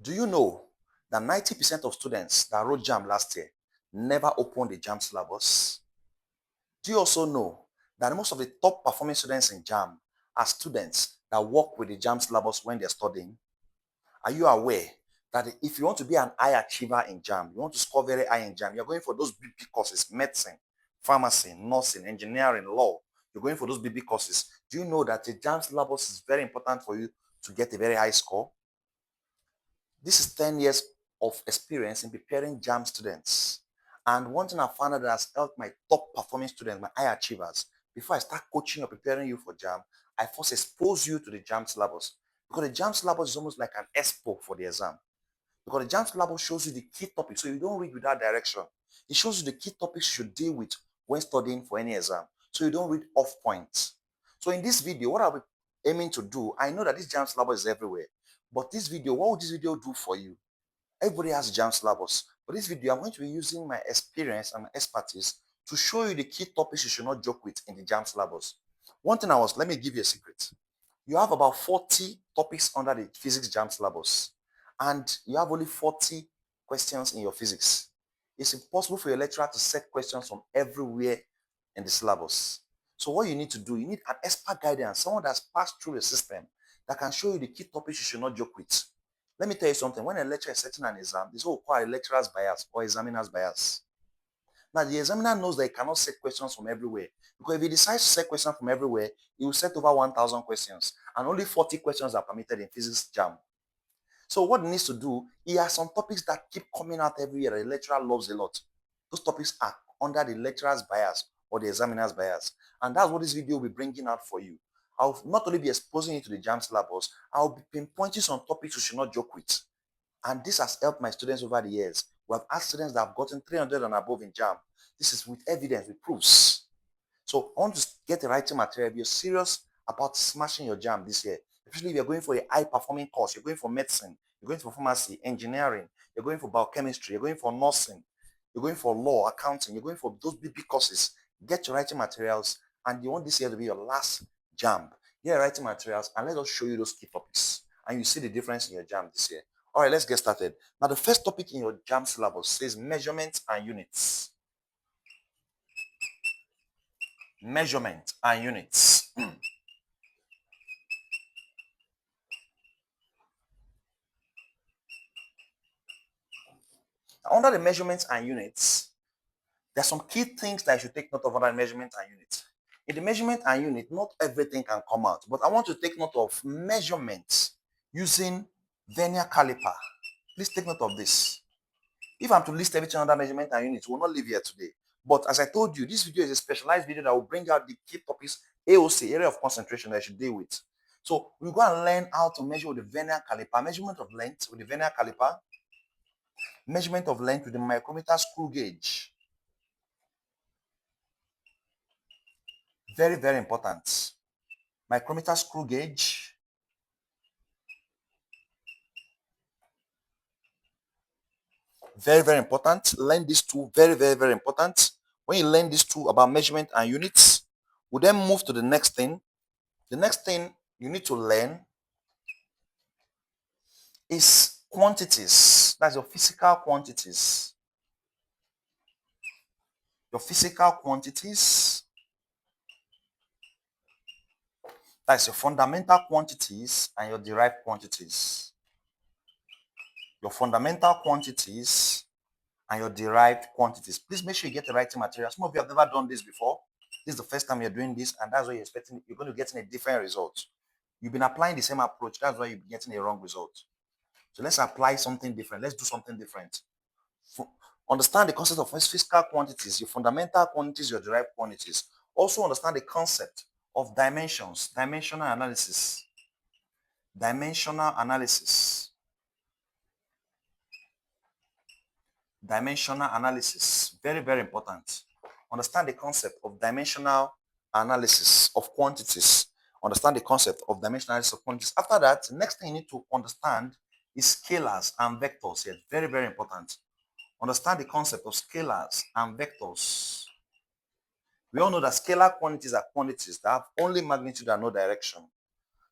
Do you know that 90% of students that wrote JAMB last year never opened the JAMB syllabus? Do you also know that most of the top performing students in JAMB are students that work with the JAMB syllabus when they're studying? Are you aware that if you want to be an high achiever in JAMB, you want to score very high in JAMB, you're going for those big courses, medicine, pharmacy, nursing, engineering, law. You're going for those big courses. Do you know that the JAMB syllabus is very important for you to get a very high score? This is 10 years of experience in preparing JAMB students. And one thing I found out that has helped my top performing students, my high achievers, before I start coaching or preparing you for JAMB, I first expose you to the JAMB syllabus. Because the JAMB syllabus is almost like an expo for the exam. Because the JAMB syllabus shows you the key topics, so you don't read without direction. It shows you the key topics you should deal with when studying for any exam, so you don't read off points. So in this video, what I'll be aiming to do, I know that this JAMB syllabus is everywhere, but this video, what would this video do for you? Everybody has JAMB syllabus, but this video, I'm going to be using my experience and my expertise to show you the key topics you should not joke with in the JAMB syllabus. One thing let me give you a secret. You have about 40 topics under the physics JAMB syllabus, and you have only 40 questions in your physics. It's impossible for your lecturer to set questions from everywhere in the syllabus. So what you need to do, you need an expert guidance, someone that's passed through the system that can show you the key topics you should not joke with. Let me tell you something. When a lecturer is setting an exam, this is what we call a lecturer's bias or examiner's bias. Now, the examiner knows that he cannot set questions from everywhere. Because if he decides to set questions from everywhere, he will set over 1,000 questions. And only 40 questions are permitted in physics JAMB. So what he needs to do, he has some topics that keep coming out every year that the lecturer loves a lot. Those topics are under the lecturer's bias or the examiner's bias. And that's what this video will be bringing out for you. I'll not only be exposing you to the JAMB syllabus, I'll be pinpointing some topics you should not joke with. And this has helped my students over the years. We have had students that have gotten 300 and above in JAMB. This is with evidence, with proofs. So I want to get the writing material. If you're serious about smashing your JAMB this year, especially if you're going for a high-performing course, you're going for medicine, you're going for pharmacy, engineering, you're going for biochemistry, you're going for nursing, you're going for law, accounting, you're going for those big courses, get your writing materials, and you want this year to be your last JAMB. Get your writing materials, and let us show you those key topics. And you see the difference in your JAMB this year. All right, let's get started. Now, the first topic in your JAMB syllabus says measurements and units. Measurement and units. Under the measurements and units, there are some key things that you should take note of under the measurement and unit. In the measurement and unit, not everything can come out, but I want to take note of measurements using vernier caliper. Please take note of this. If I'm to list everything under measurement and units, we'll not leave here today. But as I told you, this video is a specialized video that will bring out the key topics, AOC, area of concentration that I should deal with. So we'll go and learn how to measure with the vernier caliper, measurement of length with the vernier caliper, measurement of length with the micrometer screw gauge. Very, very important. Micrometer screw gauge. Very, very important. Learn these two. Very, very, very important. When you learn these two about measurement and units, we'll then move to the next thing. The next thing you need to learn is quantities. That's your physical quantities. Your physical quantities. That's your fundamental quantities and your derived quantities. Your fundamental quantities and your derived quantities. Please make sure you get the writing material. Some of you have never done this before. This is the first time you're doing this, and that's why you're expecting you're going to get a different result. You've been applying the same approach. That's why you're getting a wrong result. So let's apply something different. Let's do something different. Understand the concept of physical quantities, your fundamental quantities, your derived quantities. Also understand the concept of dimensions, dimensional analysis. Dimensional analysis. Dimensional analysis. Very, very important. Understand the concept of dimensional analysis of quantities. Understand the concept of dimensional analysis of quantities. After that, the next thing you need to understand is scalars and vectors. Yes, very, very important. Understand the concept of scalars and vectors. We all know that scalar quantities are quantities that have only magnitude and no direction.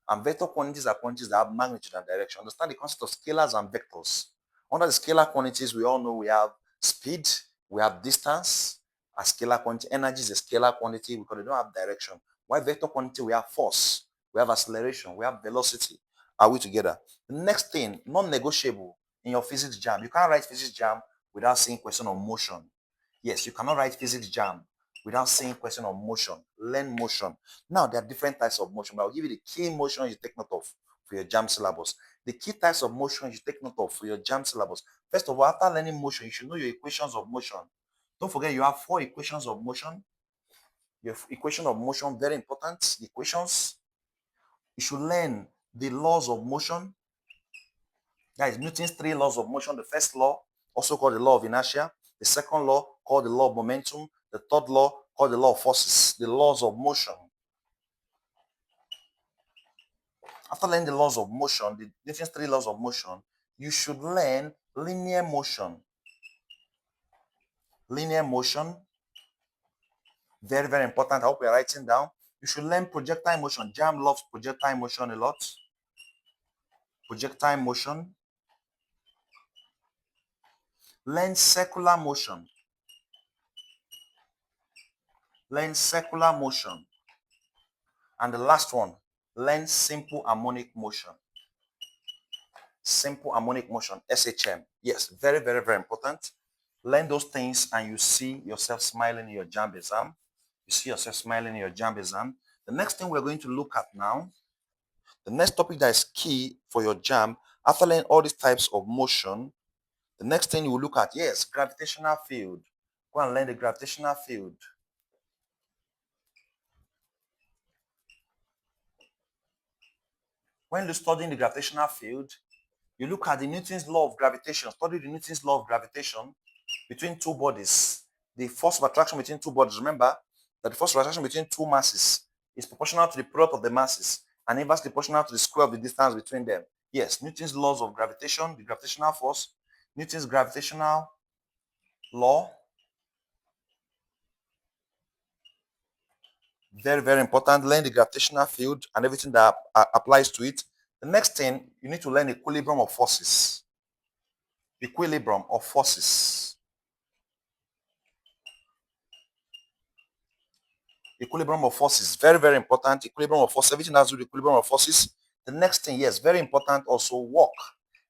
And vector quantities are quantities that have magnitude and direction. Understand the concept of scalars and vectors. Under the scalar quantities, we all know we have speed, we have distance, a scalar quantity. Energy is a scalar quantity because they don't have direction. While vector quantity, we have force, we have acceleration, we have velocity. Are we together? The next thing, non-negotiable in your physics jam. You can't write physics jam without seeing question of motion. Yes, you cannot write physics jam without seeing question of motion. Learn motion. Now, there are different types of motion, but I'll give you the key motion you take note of for your JAMB syllabus. The key types of motion you take note of for your JAMB syllabus. First of all, after learning motion, you should know your equations of motion. Don't forget you have 4 equations of motion. Your equation of motion, very important. The equations. You should learn the laws of motion. That is Newton's 3 laws of motion. The first law, also called the law of inertia. The second law, called the law of momentum. The third law, called the law of forces. The laws of motion. After learning the laws of motion, the Newton's 3 laws of motion, you should learn linear motion. Linear motion, very, very important. I hope you're writing down. You should learn projectile motion. JAMB loves projectile motion a lot. Projectile motion. Learn circular motion. Learn circular motion. And the last one, learn simple harmonic motion. Simple harmonic motion, SHM. Yes, very, very, very important. Learn those things and you see yourself smiling in your JAMB exam. You see yourself smiling in your JAMB exam. The next thing we're going to look at now, the next topic that is key for your JAMB, after learning all these types of motion, the next thing you will look at, yes, gravitational field. Go and learn the gravitational field. When you're studying the gravitational field, you look at the Newton's law of gravitation. Study the Newton's law of gravitation between two bodies. The force of attraction between two bodies. Remember that the force of attraction between two masses is proportional to the product of the masses and inversely proportional to the square of the distance between them. Yes, Newton's laws of gravitation, the gravitational force, Newton's gravitational law. Very, very important. Learn the gravitational field and everything that applies to it. The next thing, you need to learn equilibrium of forces. Equilibrium of forces. Equilibrium of forces, very, very important. Equilibrium of forces, everything has to do with equilibrium of forces. The next thing, yes, very important also, work,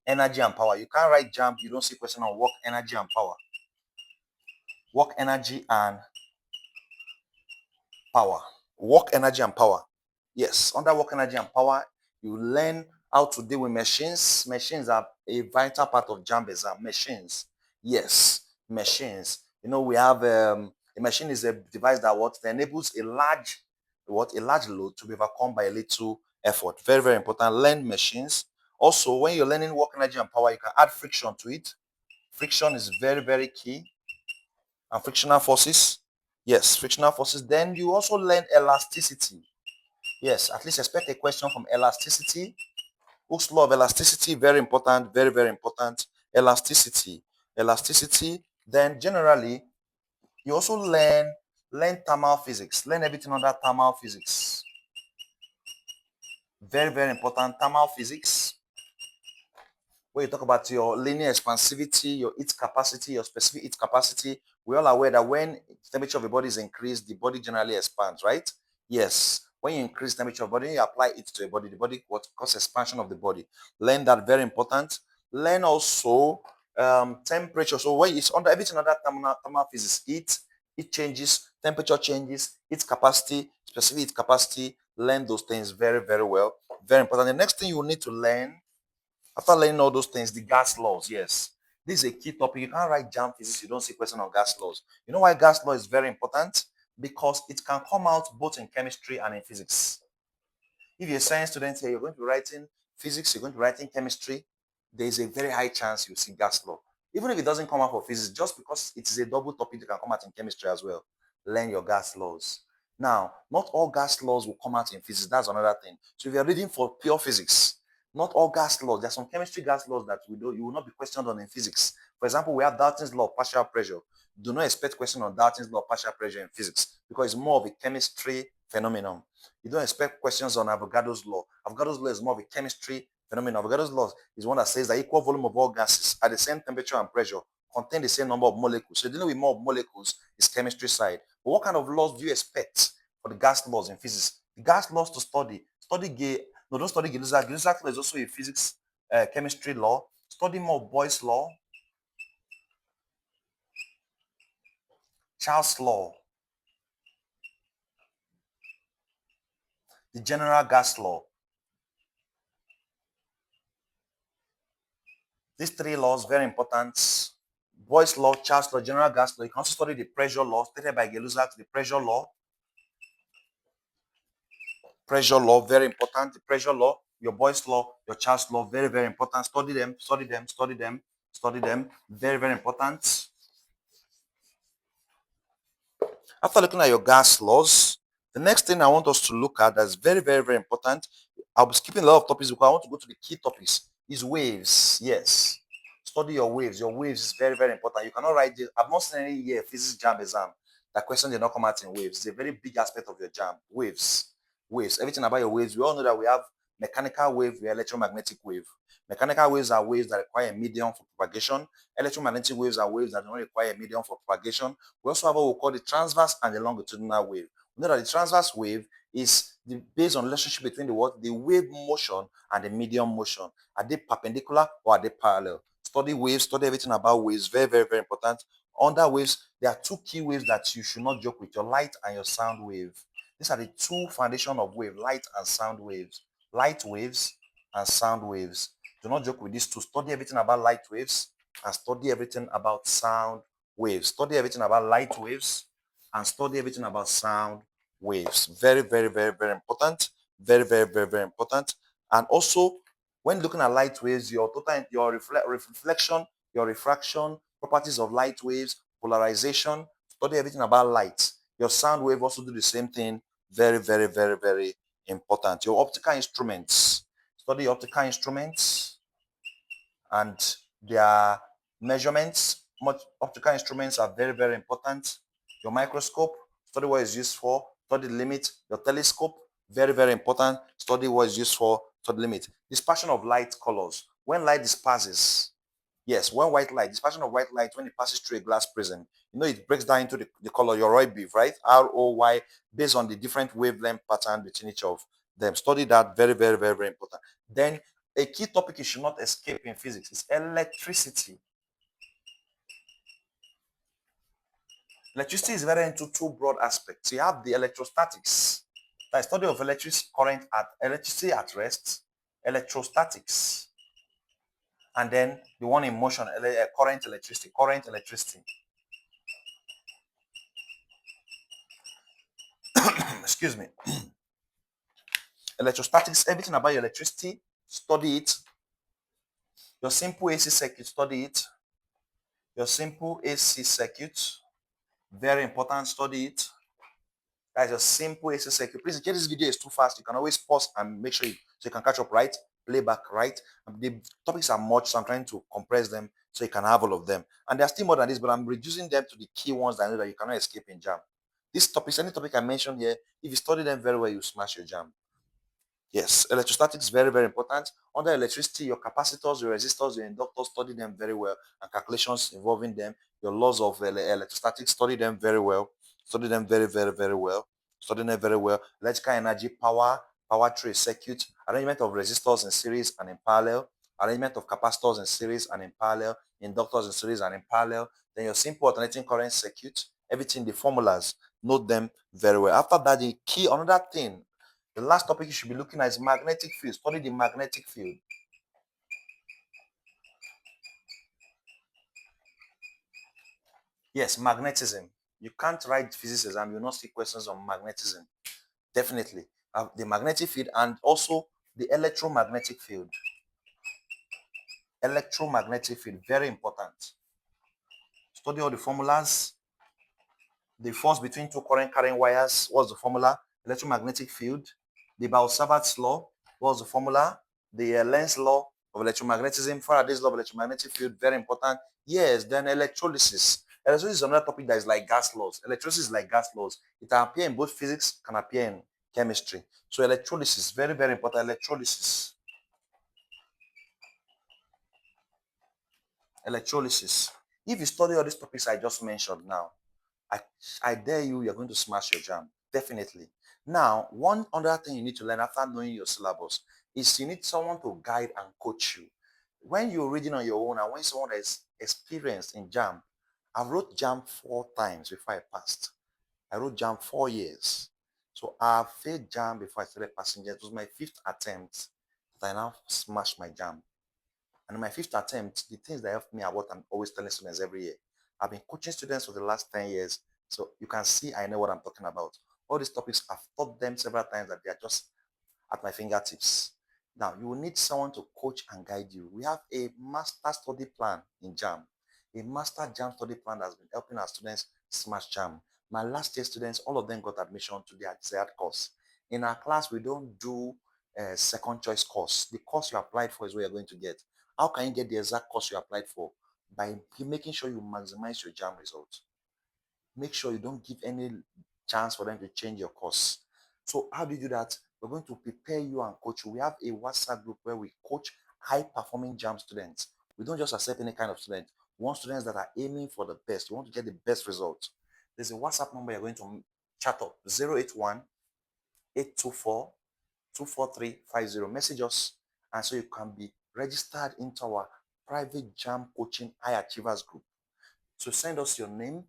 energy and power. You can't write JAMB, you don't see question on work, energy and power. Work, energy and power. Work, energy and power. Yes, under work, energy and power, you learn how to deal with machines. Machines are a vital part of JAMB exam. Machines, yes, machines. You know, we have a machine is a device that enables a large load to be overcome by a little effort. Very, very important. Learn machines. Also, when you're learning work, energy and power, you can add friction to it. Friction is very, very key. And frictional forces. Yes, frictional forces. Then you also learn elasticity. Yes, at least expect a question from elasticity. Hooke's law of elasticity, very important, very, very important. Elasticity. Elasticity. Then generally, you also learn thermal physics. Learn everything under thermal physics. Very, very important. Thermal physics. When you talk about your linear expansivity, your heat capacity, your specific heat capacity, we're all aware that when the temperature of the body is increased, the body generally expands, right? Yes. When you increase temperature of the body, you apply it to the body what causes expansion of the body. Learn that, very important. Learn also temperature. So when it's under everything under thermal physics, it changes, temperature changes, heat capacity, specific heat capacity. Learn those things very, very well. Very important. The next thing you will need to learn after learning all those things, the gas laws, yes. This is a key topic. You can't write JAMB physics, you don't see question on gas laws. You know why gas law is very important? Because it can come out both in chemistry and in physics. If you're a science student here, you're going to be writing physics, you're going to be writing chemistry, there is a very high chance you'll see gas law. Even if it doesn't come out for physics, just because it is a double topic that can come out in chemistry as well. Learn your gas laws. Now, not all gas laws will come out in physics. That's another thing. So if you're reading for pure physics, not all gas laws. There's some chemistry gas laws that you will not be questioned on in physics. For example, we have Dalton's law of partial pressure. Do not expect question on Dalton's law of partial pressure in physics because it's more of a chemistry phenomenon. You don't expect questions on Avogadro's law. Avogadro's law is more of a chemistry phenomenon. Avogadro's law is one that says that equal volume of all gases at the same temperature and pressure contain the same number of molecules. So dealing with more molecules is chemistry side. But what kind of laws do you expect for the gas laws in physics? The gas laws to study. No, don't study Gilliard. Gilliard law is also a physics chemistry law. Study more Boyle's law, Charles' law, the general gas law. These three laws, very important. Boyle's law, Charles' law, general gas law. You can also study the pressure law stated by Gilliard, the pressure law, very important. The pressure law, your Boyle's law, your Charles' law, very, very important. Study them, study them, study them, study them. Very, very important. After looking at your gas laws, the next thing I want us to look at that's very, very, very important. I'll be skipping a lot of topics because I want to go to the key topics. Is waves. Yes. Study your waves. Your waves is very, very important. You cannot write this. I've not seen any year physics JAMB exam that question did not come out in waves. It's a very big aspect of your JAMB. Waves. Waves. Everything about your waves. We all know that we have mechanical wave, we have electromagnetic wave. Mechanical waves are waves that require a medium for propagation. Electromagnetic waves are waves that do not require a medium for propagation. We also have what we call the transverse and the longitudinal wave. We know that the transverse wave is based on relationship between the wave motion and the medium motion. Are they perpendicular or are they parallel? Study waves, study everything about waves. Very, very, very important. Under waves, there are two key waves that you should not joke with: your light and your sound wave. These are the two foundation of wave: light and sound waves. Light waves and sound waves. Do not joke with these two. Study everything about light waves and study everything about sound waves. Study everything about light waves and study everything about sound waves. Very, very, very, very important. Very, very, very, very important. And also, when looking at light waves, your total, your reflection, your refraction, properties of light waves, polarization, study everything about light. Your sound wave also do the same thing. Very, very, very, very important. Your optical instruments. Study optical instruments and their measurements. Optical instruments are very, very important. Your microscope, study what is used for, study the limit. Your telescope, very, very important. Study what is used for, study the limit. Dispersion of light colors. When light disperses, yes, when dispersion of white light, when it passes through a glass prism, it breaks down into the color, your Roy beef, right? ROY, based on the different wavelength pattern between each of them. Study that, very, very, very, very important. Then a key topic you should not escape in physics is electricity. Electricity is divided into two broad aspects. You have the electrostatics, the study of electricity at rest, electrostatics, and then the one in motion, current electricity. Excuse me. Electrostatics, everything about your electricity, study it. Your simple AC circuit, study it. Your simple AC circuit, very important, study it. That's your simple AC circuit. Please, in case this video is too fast, you can always pause and make sure so you can catch up, right? Playback, right? The topics are much, so I'm trying to compress them so you can have all of them. And there are still more than this, but I'm reducing them to the key ones that I know that you cannot escape in JAMB. These topics, any topic I mentioned here, if you study them very well, you smash your JAMB. Yes, electrostatics is very, very important. Under electricity, your capacitors, your resistors, your inductors, study them very well, and calculations involving them. Your laws of electrostatics, study them very well. Study them very, very, very well. Study them very well. Electrical energy, power trace circuit, arrangement of resistors in series and in parallel, arrangement of capacitors in series and in parallel, inductors in series and in parallel. Then your simple alternating current circuit, everything, the formulas, note them very well. After that, the key, another thing, the last topic you should be looking at is magnetic field. Study the magnetic field. Yes, magnetism. You can't write physics exam, you will not see questions on magnetism. Definitely. The magnetic field and also the electromagnetic field. Electromagnetic field, very important. Study all the formulas. The force between two current carrying wires, what's the formula? Electromagnetic field. The Bell-Savart's law, what's the formula? The Lenz's law of electromagnetism, Faraday's law of electromagnetic field, very important. Yes, then electrolysis. Electrolysis is another topic that is like gas laws. Electrolysis is like gas laws. It can appear in both physics, can appear in chemistry. So electrolysis, very, very important. Electrolysis. Electrolysis. If you study all these topics I just mentioned now, I, I dare you, you're going to smash your jam. Definitely. Now, one other thing you need to learn after knowing your syllabus is you need someone to guide and coach you. When you're reading on your own and when someone that is experienced in jam, I wrote jam 4 times before I passed. I wrote jam 4 years. So I failed jam before I started passing. It was my fifth attempt that I now smashed my jam. And in my fifth attempt, the things that helped me are what I'm always telling students every year. I've been coaching students for the last 10 years. So you can see I know what I'm talking about. All these topics, I've taught them several times that they are just at my fingertips. Now, you will need someone to coach and guide you. We have a master study plan in JAM, a master JAM study plan that's been helping our students smash JAM. My last year students, all of them got admission to their desired course. In our class, we don't do a second choice course. The course you applied for is what you're going to get. How can you get the exact course you applied for? By making sure you maximize your JAM results. Make sure you don't give any chance for them to change your course. So how do you do that? We're going to prepare you and coach you. We have a WhatsApp group where we coach high performing JAM students. We don't just accept any kind of student. We want students that are aiming for the best. You want to get the best results. There's a WhatsApp number you're going to chat up 081 824 24350. Message us and so you can be registered into our private JAM coaching high achievers group. So send us your name,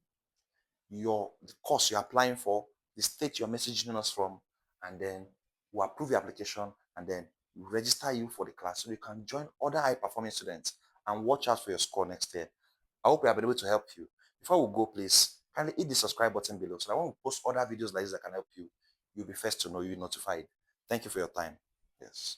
the course you're applying for, the state you're messaging us from, and then we'll approve your application and then we'll register you for the class so you can join other high performing students and watch out for your score next year. I hope we have been able to help you. Before we go, please kindly hit the subscribe button below so that when we post other videos like this that can help you, you'll be first to know, you'll be notified. Thank you for your time. Yes.